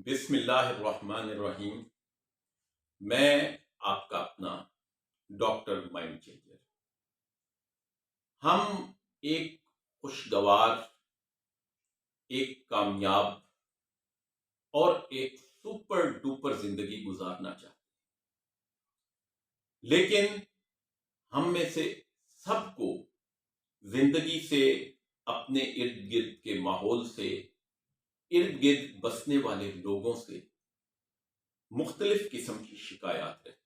بسم اللہ الرحمن الرحیم۔ میں آپ کا اپنا ڈاکٹر مائنڈ چینجر۔ ہم ایک خوشگوار، ایک کامیاب اور ایک سپر ڈوپر زندگی گزارنا چاہتے ہیں، لیکن ہم میں سے سب کو زندگی سے، اپنے ارد گرد کے ماحول سے، ارد گرد بسنے والے لوگوں سے مختلف قسم کی شکایات رہتی ہیں۔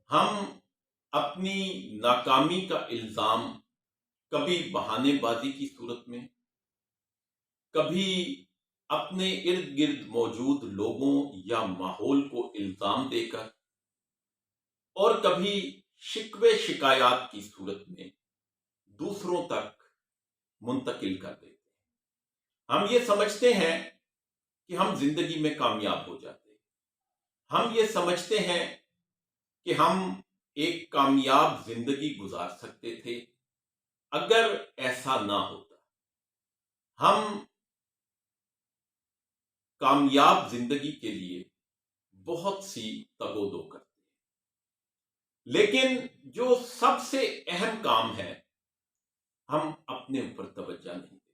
ہم اپنی ناکامی کا الزام کبھی بہانے بازی کی صورت میں، کبھی اپنے ارد گرد موجود لوگوں یا ماحول کو الزام دے کر، اور کبھی شکوے شکایات کی صورت میں دوسروں تک منتقل کر دیتے ہیں۔ ہم یہ سمجھتے ہیں کہ ہم زندگی میں کامیاب ہو جاتے ہیں، ہم یہ سمجھتے ہیں کہ ہم ایک کامیاب زندگی گزار سکتے تھے اگر ایسا نہ ہوتا۔ ہم کامیاب زندگی کے لیے بہت سی تگ و دو کرتے ہیں، لیکن جو سب سے اہم کام ہے ہم اپنے اوپر توجہ نہیں دیتے۔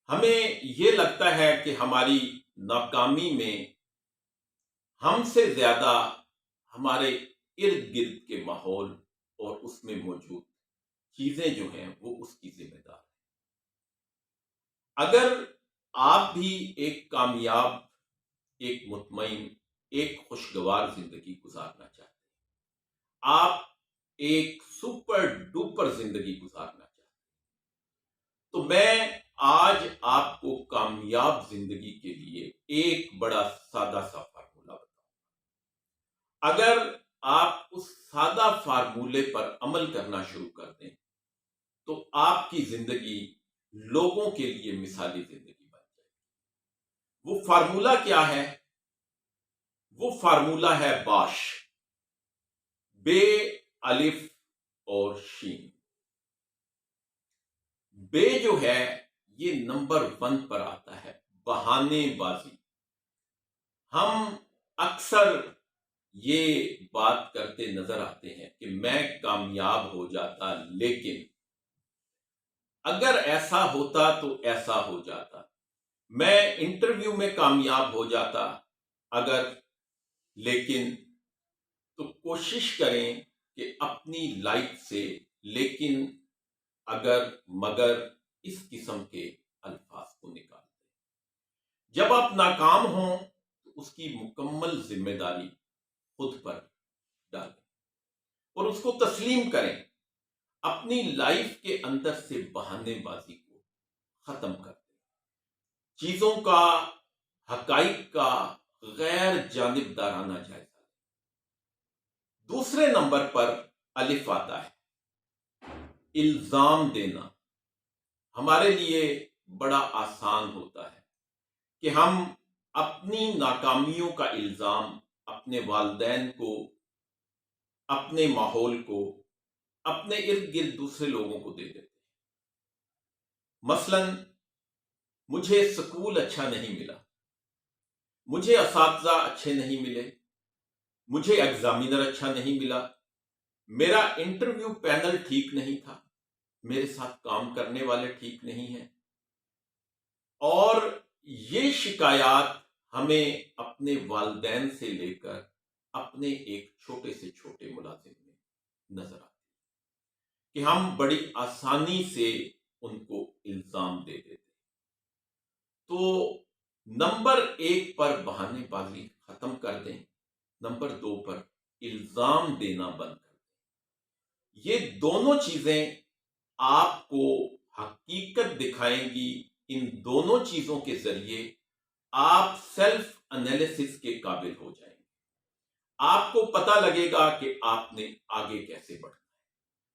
ہمیں یہ لگتا ہے کہ ہماری ناکامی میں ہم سے زیادہ ہمارے ارد گرد کے ماحول اور اس میں موجود چیزیں جو ہیں وہ اس کی ذمہ دار ہیں۔ اگر آپ بھی ایک کامیاب، ایک مطمئن، ایک خوشگوار زندگی گزارنا چاہتے ہیں، آپ ایک سپر ڈوپر زندگی گزارنا چاہتے ہیں، تو میں آج آپ کو کامیاب زندگی کے لیے ایک بڑا سادہ سا فارمولہ بتاؤں۔ اگر آپ اس سادہ فارمولے پر عمل کرنا شروع کر دیں تو آپ کی زندگی لوگوں کے لیے مثالی زندگی بن جائے گی۔ وہ فارمولہ کیا ہے؟ وہ فارمولہ ہے باش، بے، الف اور شین۔ بے جو ہے یہ نمبر 1 پر آتا ہے، بہانے بازی۔ ہم اکثر یہ بات کرتے نظر آتے ہیں کہ میں کامیاب ہو جاتا، لیکن اگر ایسا ہوتا تو ایسا ہو جاتا، میں انٹرویو میں کامیاب ہو جاتا اگر، لیکن، تو کوشش کریں کہ اپنی لائف سے لیکن، اگر، مگر، اس قسم کے الفاظ کو نکال دیں۔ جب آپ ناکام ہوں تو اس کی مکمل ذمہ داری خود پر ڈالیں اور اس کو تسلیم کریں۔ اپنی لائف کے اندر سے بہانے بازی کو ختم کر دیں، چیزوں کا، حقائق کا غیر جانبدارانہ جائزہ لیں۔ دوسرے نمبر پر الف آتا ہے، الزام دینا۔ ہمارے لیے بڑا آسان ہوتا ہے کہ ہم اپنی ناکامیوں کا الزام اپنے والدین کو، اپنے ماحول کو، اپنے ارد گرد دوسرے لوگوں کو دے دیتے ہیں۔ مثلا مجھے سکول اچھا نہیں ملا، مجھے اساتذہ اچھے نہیں ملے، مجھے ایگزامینر اچھا نہیں ملا، میرا انٹرویو پینل ٹھیک نہیں تھا، میرے ساتھ کام کرنے والے ٹھیک نہیں ہیں۔ اور یہ شکایات ہمیں اپنے والدین سے لے کر اپنے ایک چھوٹے سے چھوٹے ملازم میں نظر آتی ہے کہ ہم بڑی آسانی سے ان کو الزام دے دیتے۔ تو نمبر 1 پر بہانے بازی ختم کر دیں، نمبر 2 پر الزام دینا بند کر دیں۔ یہ دونوں چیزیں آپ کو حقیقت دکھائیں گی۔ ان دونوں چیزوں کے ذریعے آپ سیلف انالیسس کے قابل ہو جائیں گے۔ آپ کو پتہ لگے گا کہ آپ نے آگے کیسے بڑھنا ہے،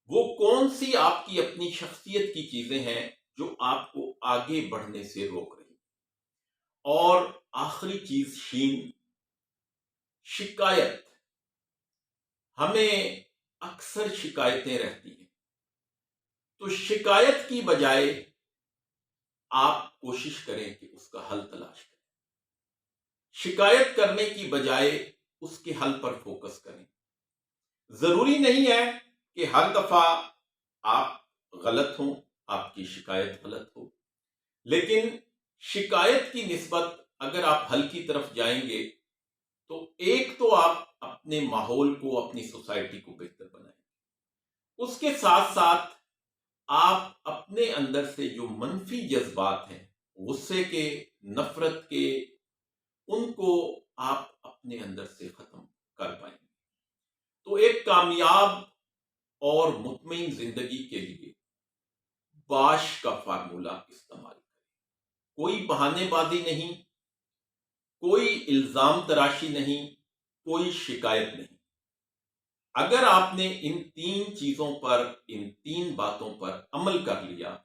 وہ کون سی آپ کی اپنی شخصیت کی چیزیں ہیں جو آپ کو آگے بڑھنے سے روک رہی ہیں۔ اور آخری چیز شین، شکایت۔ ہمیں اکثر شکایتیں رہتی ہیں، تو شکایت کی بجائے آپ کوشش کریں کہ اس کا حل تلاش کریں. شکایت کرنے کی بجائے اس کے حل پر فوکس کریں. ضروری نہیں ہے کہ ہر دفعہ آپ غلط ہوں، آپ کی شکایت غلط ہو، لیکن شکایت کی نسبت اگر آپ حل کی طرف جائیں گے تو ایک تو آپ اپنے ماحول کو، اپنی سوسائٹی کو بہتر بنائیں. اس کے ساتھ ساتھ آپ اپنے اندر سے جو منفی جذبات ہیں، غصے کے، نفرت کے، ان کو آپ اپنے اندر سے ختم کر پائیں گے. تو ایک کامیاب اور مطمئن زندگی کے لیے باش کا فارمولہ استعمال کریں. کوئی بہانے بازی نہیں، کوئی الزام تراشی نہیں، کوئی شکایت نہیں. اگر آپ نے ان 3 چیزوں پر، ان 3 باتوں پر عمل کر لیا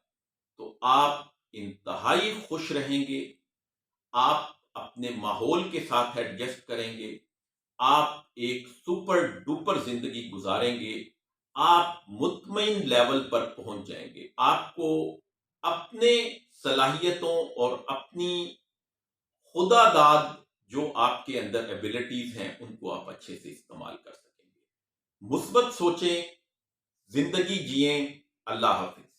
تو آپ انتہائی خوش رہیں گے. آپ اپنے ماحول کے ساتھ ایڈجسٹ کریں گے. آپ ایک سپر ڈوپر زندگی گزاریں گے. آپ مطمئن لیول پر پہنچ جائیں گے. آپ کو اپنے صلاحیتوں اور اپنی خدا داد جو آپ کے اندر ایبلٹیز ہیں ان کو آپ اچھے سے استعمال کر سکیں گے. مثبت سوچیں، زندگی جئیں. اللہ حافظ.